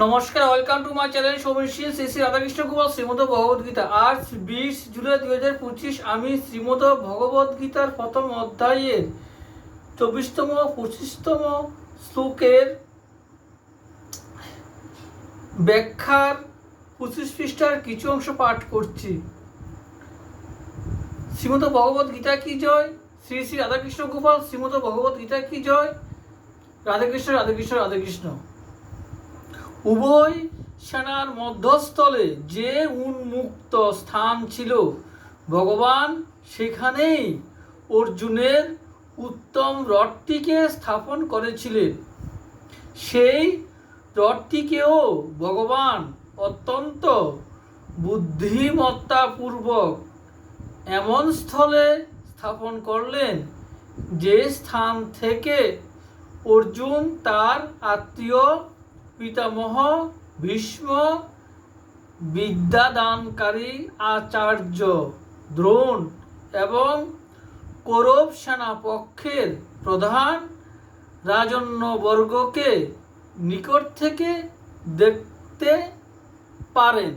নমস্কার, welcome to my channel Soumishil Shri Shri Radhakrishna Gopal Shrimad Bhagavad Gita. আজ 20 জুলাই 2025। আমি শ্রীমদ ভগবদ্গীতার প্রথম অধ্যায়ের 24তম 25তম শ্লোকের ব্যাখ্যার 25 পৃষ্ঠার কিছু অংশ পাঠ করছি। শ্রীমদ ভগবদ্গীতা কি জয়, শ্রী শ্রী রাধাকৃষ্ণ গোপাল শ্রীমদ ভগবদ্গীতা কি জয়। রাধাকৃষ্ণ রাধাকৃষ্ণ রাধাকৃষ্ণ। উভয় সেনার মধ্যস্থলে যে উন্মুক্ত স্থান ছিল, ভগবান সেখানেই অর্জুনের উত্তম রথটিকে স্থাপন করেছিলেন। সেই রথটিকেও ভগবান অত্যন্ত বুদ্ধিমত্তাপূর্বক এমন স্থলে স্থাপন করলেন যে স্থান থেকে অর্জুন তার আত্মীয় পিতামহ ভীষ্ম, বিদ্যাদানকারী আচার্য দ্রোণ এবং কৌরব সেনা পক্ষের প্রধান রাজন্যবর্গকে নিকট থেকে দেখতে পারেন।